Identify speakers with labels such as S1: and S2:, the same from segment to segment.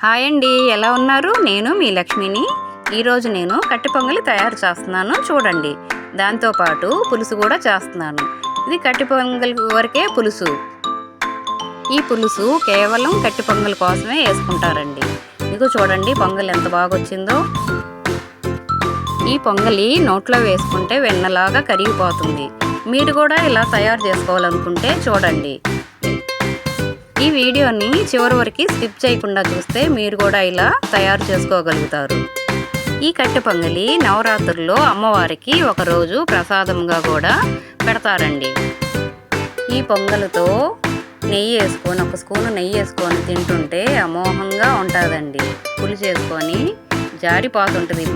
S1: Hi అండి, ఎలా ఉన్నారు? నేను మీ లక్ష్మిని. ఈరోజు నేను కట్టి పొంగలి తయారు చేస్తున్నాను, చూడండి. దాంతోపాటు పులుసు కూడా చేస్తున్నాను. ఇది కట్టి పొంగలి వరకే పులుసు. ఈ పులుసు కేవలం కట్టి పొంగలి కోసమే వేసుకుంటారండి. ఇదిగో చూడండి పొంగలి ఎంత బాగా వచ్చిందో. ఈ పొంగలి నోట్లో వేసుకుంటే వెన్నలాగా కరిగిపోతుంది. మీరు కూడా ఇలా తయారు చేసుకోవాలనుకుంటే చూడండి. ఈ వీడియోని చివరి వరకు స్కిప్ చేయకుండా చూస్తే మీరు కూడా ఇలా తయారు చేసుకోగలుగుతారు. ఈ కట్టి పొంగలి నవరాత్రుల్లో అమ్మవారికి ఒకరోజు ప్రసాదంగా కూడా పెడతారండి. ఈ పొంగలితో నెయ్యి వేసుకొని, ఒక స్పూను నెయ్యి వేసుకొని తింటుంటే అమోఘంగా ఉంటుందండి. పులుసు వేసుకొని జారిపోతుంటుంది.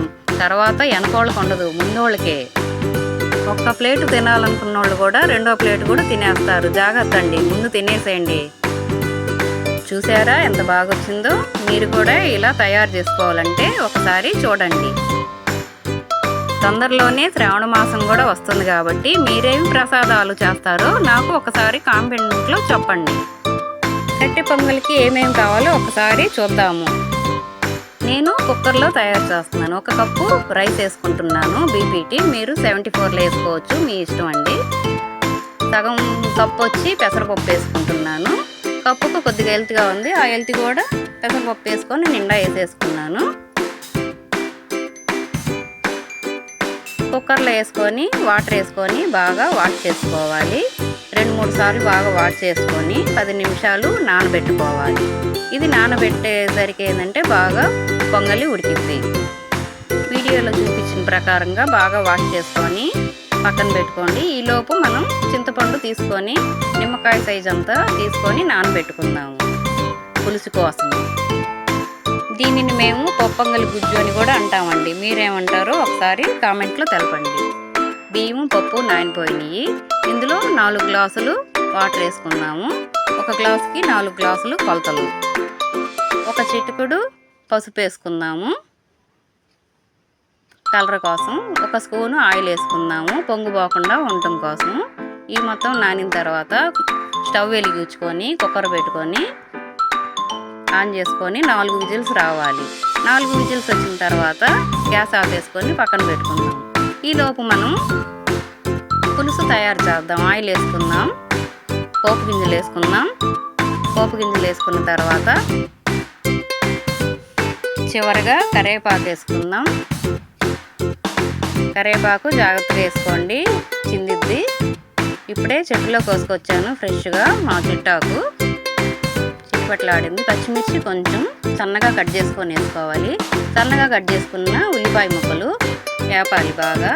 S1: తర్వాత వెనకోళ్ళకు ఉండదు, ముందోళ్ళకే. ఒక్క ప్లేటు తినాలనుకున్న వాళ్ళు కూడా రెండో ప్లేటు కూడా తినేస్తారు. జాగ్రత్త అండి, ముందు తినేసేయండి. చూసారా ఎంత బాగా వచ్చిందో? మీరు కూడా ఇలా తయారు చేసుకోవాలంటే ఒకసారి చూడండి. తొందరలోనే శ్రావణ మాసం కూడా వస్తుంది కాబట్టి మీరేమి ప్రసాదాలు చేస్తారో నాకు ఒకసారి కామెంట్లో చెప్పండి. కట్టి పొంగలికి ఏమేమి కావాలో ఒకసారి చూద్దాము. నేను కుక్కర్లో తయారు చేస్తున్నాను. 1 కప్పు రైస్ వేసుకుంటున్నాను, బీపీటీ. మీరు 74లో వేసుకోవచ్చు, మీ ఇష్టం అండి. సగం కప్పు వచ్చి పెసరపప్పు వేసుకుంటున్నాను. కప్పుకు కొద్దిగా హెల్త్గా ఉంది, ఆ హెల్త్ కూడా పెసరపప్పు వేసుకొని నిండా వేసేసుకున్నాను. కుక్కర్లో వేసుకొని వాటర్ వేసుకొని బాగా వాష్ చేసుకోవాలి. 2-3 సార్లు బాగా వాష్ చేసుకొని 10 నిమిషాలు నానబెట్టుకోవాలి. ఇది నానబెట్టేసరికి ఏంటంటే బాగా పొంగలి ఉడికిద్ది. వీడియోలో చూపించిన ప్రకారంగా బాగా వాష్ చేసుకొని పక్కన పెట్టుకోండి. ఈలోపు మనం చింతపండు తీసుకొని నిమ్మకాయ సైజ్ అంతా తీసుకొని నానబెట్టుకుందాము పులుసు కోసం. దీనిని మేము పొప్పొంగలి గుజ్జు అని కూడా అంటామండి. మీరేమంటారో ఒకసారి కామెంట్లో తెలపండి. బియ్యం పప్పు నానిపోయినాయి. ఇందులో 4 గ్లాసులు వాటర్ వేసుకుందాము. 1 గ్లాసుకి 4 గ్లాసులు కొలతలు. 1 చిటికెడు పసుపు వేసుకుందాము కలర్ కోసం. 1 స్పూను ఆయిల్ వేసుకుందాము పొంగు పోకుండా ఉండటం కోసం. ఈ మొత్తం నానిన తర్వాత స్టవ్ వెలిగించుకొని కుక్కర్ పెట్టుకొని ఆన్ చేసుకొని 4 విజిల్స్ రావాలి. 4 విజిల్స్ వచ్చిన తర్వాత గ్యాస్ ఆఫ్ వేసుకొని పక్కన పెట్టుకుందాం. ఈలోపు మనం పులుసు తయారు చేద్దాం. ఆయిల్ వేసుకుందాం, పోపు గింజలు వేసుకుందాం. పోపు గింజలు వేసుకున్న తర్వాత చివరగా కరివేపాకు వేసుకుందాం. కరివేపాకు జాగ్రత్తగా వేసుకోండి, చిందిద్ది. ఇప్పుడే చెట్టులో కోసుకొచ్చాను ఫ్రెష్గా మా చిట్టాకు, చిట్పట్లాడింది. పచ్చిమిర్చి కొంచెం సన్నగా కట్ చేసుకొని వేసుకోవాలి. సన్నగా కట్ చేసుకున్న ఉల్లిపాయ ముక్కలు వేపాలి బాగా.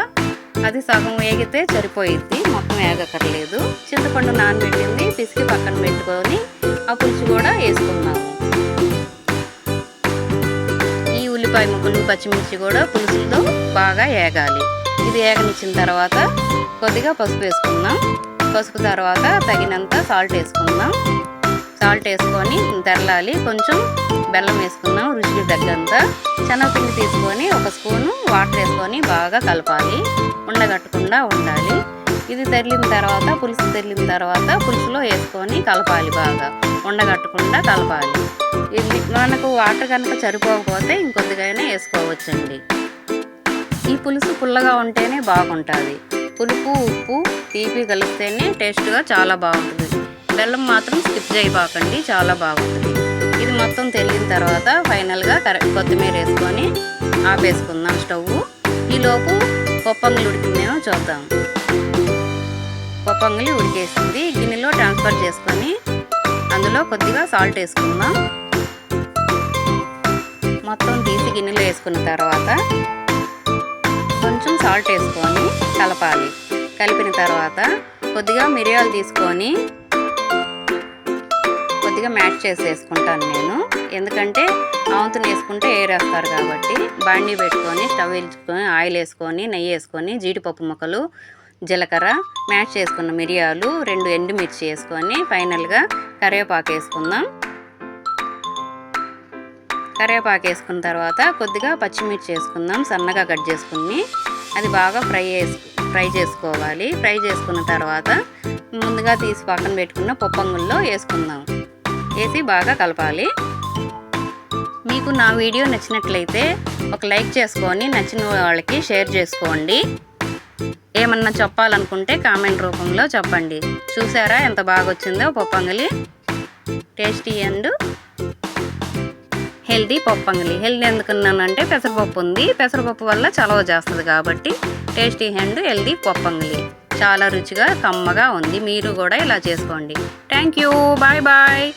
S1: అది సగం వేగితే సరిపోయిద్ది, మొత్తం వేగక్కర్లేదు. చింతపండు నానబెట్టింది పిసికి పక్కన పెట్టుకొని ఆ పులుసు కూడా వేసుకున్నాము. ఉల్లిపాయ ముక్కలు పచ్చిమిర్చి కూడా పులుసుతో బాగా వేగాలి. ఇది వేగనిచ్చిన తర్వాత కొద్దిగా పసుపు వేసుకుందాం. పసుపు తర్వాత తగినంత సాల్ట్ వేసుకుందాం. సాల్ట్ వేసుకొని తెరలాలి. కొంచెం బెల్లం వేసుకుందాం రుచికి తగ్గంత. శనగపిండి తీసుకొని 1 స్పూను వాటర్ వేసుకొని బాగా కలపాలి, ఉండగట్టకుండా ఉండాలి. ఇది తెరిలిన తర్వాత పులుసు తెరిలిన తర్వాత పులుసులో వేసుకొని కలపాలి, బాగా ఉండగట్టకుండా కలపాలి. ఇది మనకు వాటర్ కనుక సరిపోకపోతే ఇంకొద్దిగైనా వేసుకోవచ్చండి. ఈ పులుసు పుల్లగా ఉంటేనే బాగుంటుంది. పులుపు ఉప్పు తీపి కలిస్తేనే టేస్ట్గా చాలా బాగుంటుంది. బెల్లం మాత్రం స్కిప్ చేయబాకండి, చాలా బాగుంటుంది. ఇది మొత్తం తెరిగిన తర్వాత ఫైనల్గా కొత్తిమీర వేసుకొని ఆపేసుకుందాం స్టవ్. ఈలోపు పొప్పొంగలి ఉడికిందేమో చూద్దాం. పొప్పొంగలి ఉడికేసింది. గిన్నెలో ట్రాన్స్ఫర్ చేసుకొని అందులో కొద్దిగా సాల్ట్ వేసుకుందాం. మొత్తం తీసి గిన్నెలో వేసుకున్న తర్వాత కొంచెం సాల్ట్ వేసుకొని కలపాలి. కలిపిన తర్వాత కొద్దిగా మిరియాలు తీసుకొని కొద్దిగా మ్యాష్ చేసి వేసుకుంటాను నేను, ఎందుకంటే ఆవంతుని వేసుకుంటే ఏరేస్తారు కాబట్టి. బాండీ పెట్టుకొని స్టవ్ వేసుకొని ఆయిల్ వేసుకొని నెయ్యి వేసుకొని జీడిపప్పు ముక్కలు, జీలకర్ర, మ్యాష్ చేసుకున్న మిరియాలు, 2 ఎండుమిర్చి వేసుకొని ఫైనల్గా కరివేపాకు వేసుకుందాం. కరివేపాకు వేసుకున్న తర్వాత కొద్దిగా పచ్చిమిర్చి వేసుకుందాం సన్నగా కట్ చేసుకుని. అది బాగా ఫ్రై చేసుకోవాలి. ఫ్రై చేసుకున్న తర్వాత ముందుగా తీసి పక్కన పెట్టుకున్న పొప్పొంగుల్లో వేసుకుందాం. వేసి బాగా కలపాలి. మీకు నా వీడియో నచ్చినట్లయితే ఒక లైక్ చేసుకొని నచ్చిన వాళ్ళకి షేర్ చేసుకోండి. ఏమన్నా చెప్పాలనుకుంటే కామెంట్ రూపంలో చెప్పండి. చూసారా ఎంత బాగా వచ్చిందో పొప్పంగలి. టేస్టీ అండ్ హెల్దీ పొప్పంగలి. హెల్దీ ఎందుకున్నానంటే పెసరపప్పు ఉంది. పెసరపప్పు వల్ల చలవ చేస్తుంది కాబట్టి టేస్టీ అండ్ హెల్దీ పొప్పంగలి. చాలా రుచిగా కమ్మగా ఉంది. మీరు కూడా ఇలా చేసుకోండి. Thank you. Bye bye.